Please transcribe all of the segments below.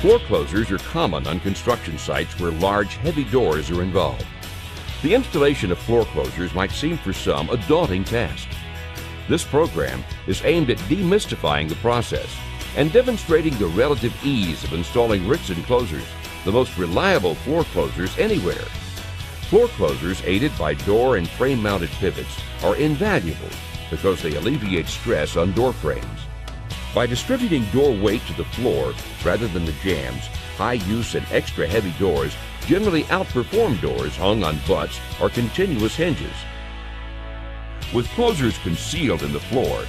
Floor closers are common on construction sites where large, heavy doors are involved. The installation of floor closers might seem for some a daunting task. This program is aimed at demystifying the process and demonstrating the relative ease of installing Rixson closers, the most reliable floor closers anywhere. Floor closers aided by door and frame-mounted pivots are invaluable because they alleviate stress on door frames. By distributing door weight to the floor rather than the jambs, high-use and extra heavy doors generally outperform doors hung on butts or continuous hinges. With closers concealed in the floor,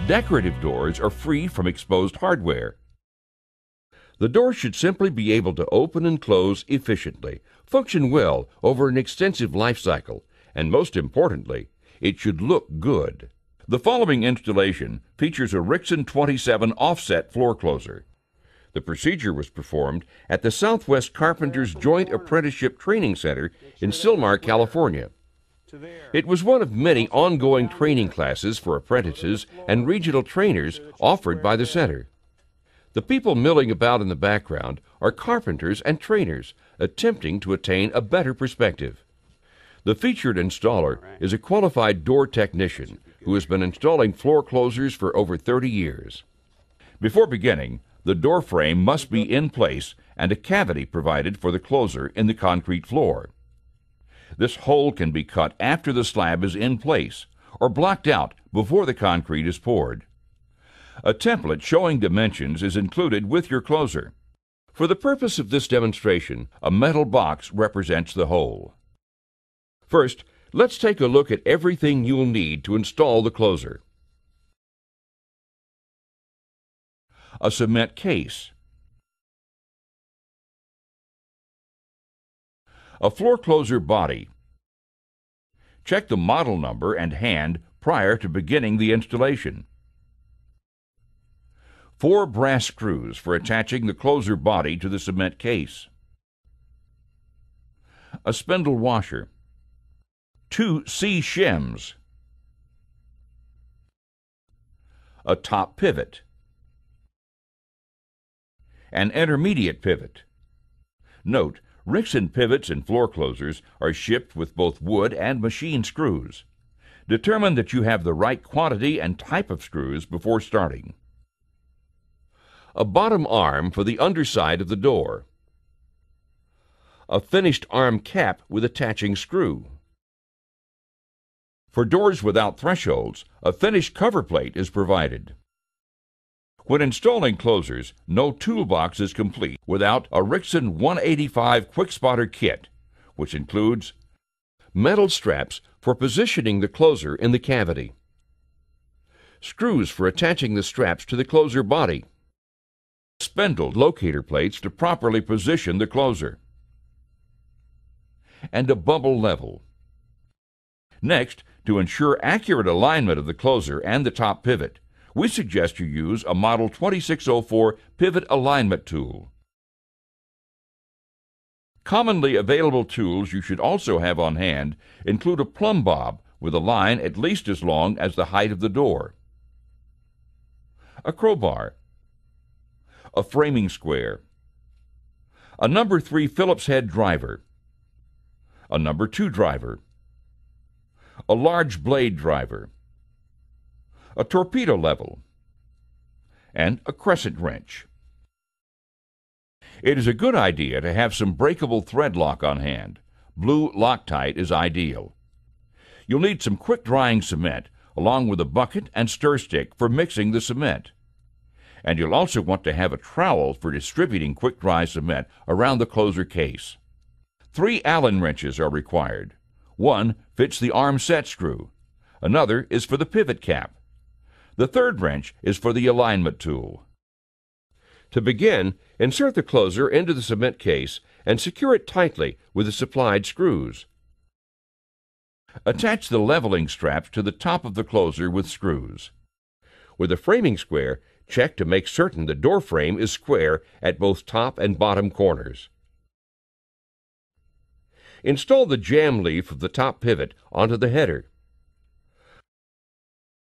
decorative doors are free from exposed hardware. The door should simply be able to open and close efficiently, function well over an extensive life cycle, and most importantly, it should look good. The following installation features a Rixson 27 offset floor closer. The procedure was performed at the Southwest Carpenters Joint Apprenticeship Training Center in Sylmar, California. It was one of many ongoing training classes for apprentices and regional trainers offered by the center. The people milling about in the background are carpenters and trainers attempting to attain a better perspective. The featured installer is a qualified door technician who has been installing floor closers for over 30 years. Before beginning, the door frame must be in place and a cavity provided for the closer in the concrete floor. This hole can be cut after the slab is in place or blocked out before the concrete is poured. A template showing dimensions is included with your closer. For the purpose of this demonstration, a metal box represents the hole. First, let's take a look at everything you'll need to install the closer. A cement case, a floor closer body. Check the model number and hand prior to beginning the installation. 4 brass screws for attaching the closer body to the cement case. A spindle washer. 2 C-shims. A top pivot. An intermediate pivot. Note, Rixson pivots and floor closers are shipped with both wood and machine screws. Determine that you have the right quantity and type of screws before starting. A bottom arm for the underside of the door. A finished arm cap with attaching screw. For doors without thresholds, a finished cover plate is provided. When installing closers, no toolbox is complete without a Rixson 185 Quick Spotter kit, which includes metal straps for positioning the closer in the cavity, screws for attaching the straps to the closer body, spindled locator plates to properly position the closer, and a bubble level. Next, to ensure accurate alignment of the closer and the top pivot, we suggest you use a Model 2604 Pivot Alignment Tool. Commonly available tools you should also have on hand include a plumb bob with a line at least as long as the height of the door, a crowbar, a framing square, a number 3 Phillips head driver, a number 2 driver, a large blade driver, a torpedo level, and a crescent wrench. It is a good idea to have some breakable thread lock on hand. Blue Loctite is ideal. You'll need some quick-drying cement along with a bucket and stir stick for mixing the cement. And you'll also want to have a trowel for distributing quick-dry cement around the closer case. 3 Allen wrenches are required. One fits the arm set screw. Another is for the pivot cap. The third wrench is for the alignment tool. To begin, insert the closer into the cement case and secure it tightly with the supplied screws. Attach the leveling straps to the top of the closer with screws. With a framing square, check to make certain the door frame is square at both top and bottom corners. Install the jamb leaf of the top pivot onto the header.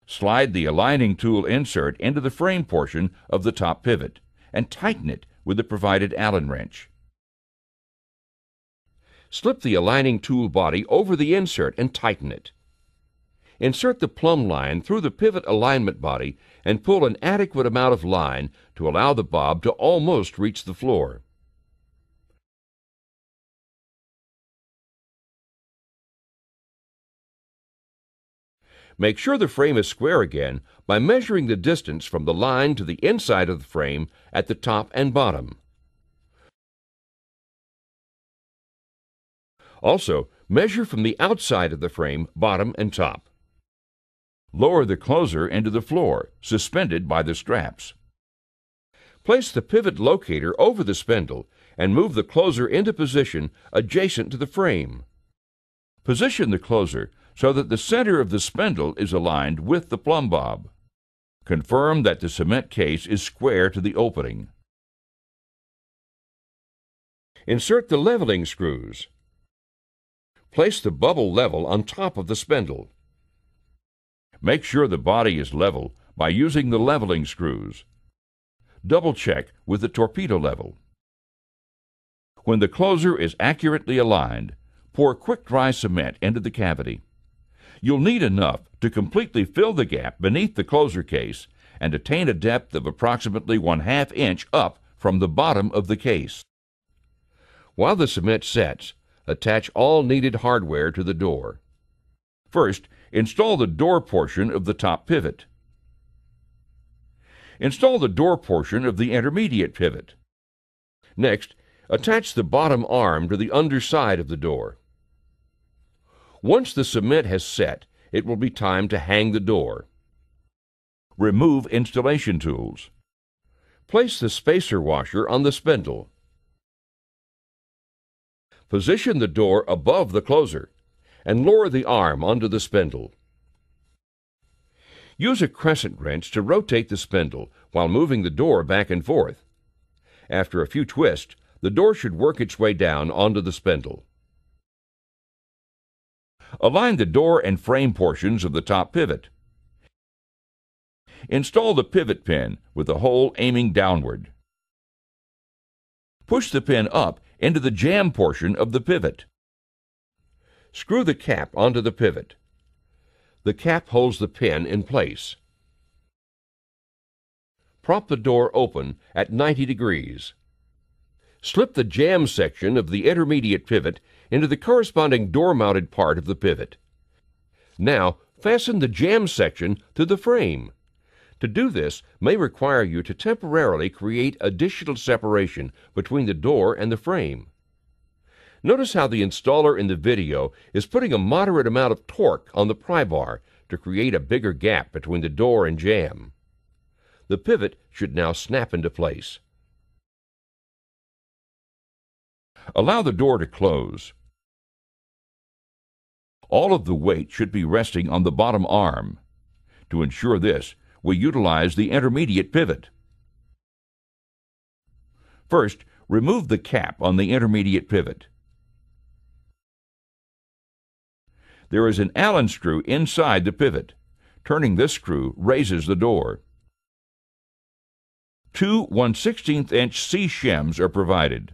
Slide the aligning tool insert into the frame portion of the top pivot and tighten it with the provided Allen wrench. Slip the aligning tool body over the insert and tighten it. Insert the plumb line through the pivot alignment body and pull an adequate amount of line to allow the bob to almost reach the floor. Make sure the frame is square again by measuring the distance from the line to the inside of the frame at the top and bottom. Also, measure from the outside of the frame, bottom and top. Lower the closer into the floor, suspended by the straps. Place the pivot locator over the spindle and move the closer into position adjacent to the frame. Position the closer so that the center of the spindle is aligned with the plumb bob. Confirm that the cement case is square to the opening. Insert the leveling screws. Place the bubble level on top of the spindle. Make sure the body is level by using the leveling screws. Double check with the torpedo level. When the closer is accurately aligned, pour quick-dry cement into the cavity. You'll need enough to completely fill the gap beneath the closer case and attain a depth of approximately 1/2 inch up from the bottom of the case. While the cement sets, attach all needed hardware to the door. First, install the door portion of the top pivot. Install the door portion of the intermediate pivot. Next, attach the bottom arm to the underside of the door. Once the cement has set, it will be time to hang the door. Remove installation tools. Place the spacer washer on the spindle. Position the door above the closer and lower the arm onto the spindle. Use a crescent wrench to rotate the spindle while moving the door back and forth. After a few twists, the door should work its way down onto the spindle. Align the door and frame portions of the top pivot. Install the pivot pin with the hole aiming downward. Push the pin up into the jamb portion of the pivot. Screw the cap onto the pivot. The cap holds the pin in place. Prop the door open at 90 degrees. Slip the jamb section of the intermediate pivot into the corresponding door-mounted part of the pivot. Now, fasten the jamb section to the frame. To do this may require you to temporarily create additional separation between the door and the frame. Notice how the installer in the video is putting a moderate amount of torque on the pry bar to create a bigger gap between the door and jamb. The pivot should now snap into place. Allow the door to close. All of the weight should be resting on the bottom arm. To ensure this, we utilize the intermediate pivot. First, remove the cap on the intermediate pivot. There is an Allen screw inside the pivot. Turning this screw raises the door. Two 1/16 inch C shims are provided.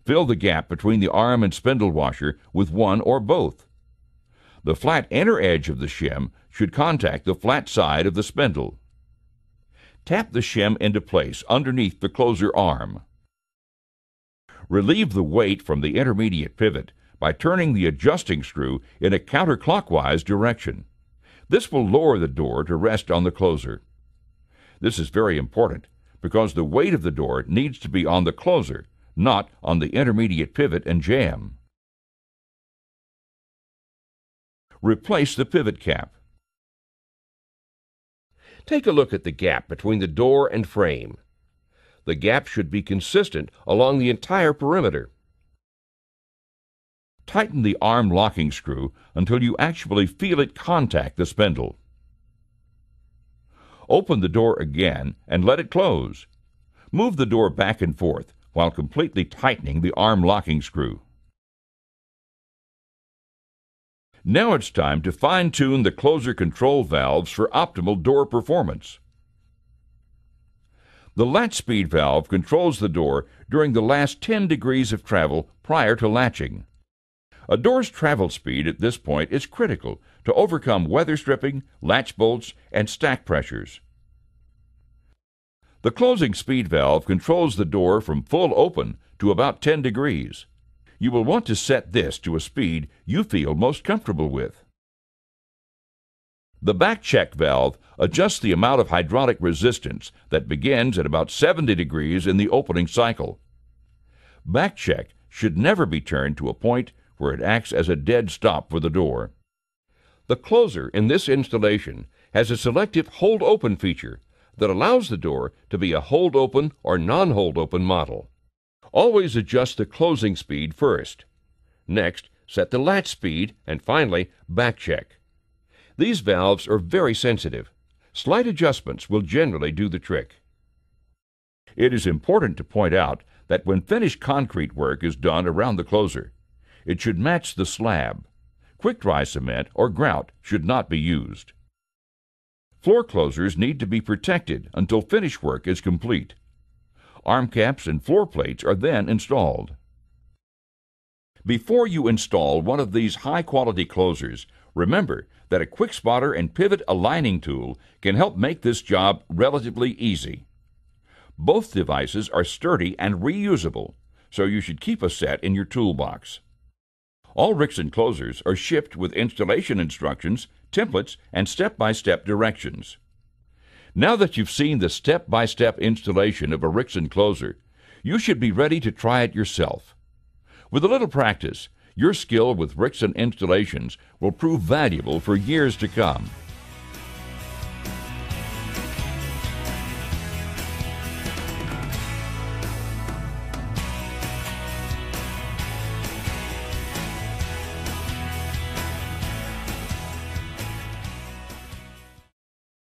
Fill the gap between the arm and spindle washer with one or both. The flat inner edge of the shim should contact the flat side of the spindle. Tap the shim into place underneath the closer arm. Relieve the weight from the intermediate pivot by turning the adjusting screw in a counterclockwise direction. This will lower the door to rest on the closer. This is very important because the weight of the door needs to be on the closer, not on the intermediate pivot and jamb. Replace the pivot cap. Take a look at the gap between the door and frame. The gap should be consistent along the entire perimeter. Tighten the arm locking screw until you actually feel it contact the spindle. Open the door again and let it close. Move the door back and forth while completely tightening the arm locking screw. Now it's time to fine-tune the closer control valves for optimal door performance. The latch speed valve controls the door during the last 10 degrees of travel prior to latching. A door's travel speed at this point is critical to overcome weather stripping, latch bolts, and stack pressures. The closing speed valve controls the door from full open to about 10 degrees. You will want to set this to a speed you feel most comfortable with. The back check valve adjusts the amount of hydraulic resistance that begins at about 70 degrees in the opening cycle. Back check should never be turned to a point where it acts as a dead stop for the door. The closer in this installation has a selective hold open feature that allows the door to be a hold open or non-hold open model. Always adjust the closing speed first. Next, set the latch speed, and finally, back check. These valves are very sensitive. Slight adjustments will generally do the trick. It is important to point out that when finished concrete work is done around the closer, it should match the slab. Quick-dry cement or grout should not be used. Floor closers need to be protected until finish work is complete. Arm caps and floor plates are then installed. Before you install one of these high-quality closers, remember that a quick spotter and pivot aligning tool can help make this job relatively easy. Both devices are sturdy and reusable, so you should keep a set in your toolbox. All Rixson closers are shipped with installation instructions, templates, and step-by-step directions. Now that you've seen the step-by-step installation of a Rixson closer, you should be ready to try it yourself. With a little practice, your skill with Rixson installations will prove valuable for years to come.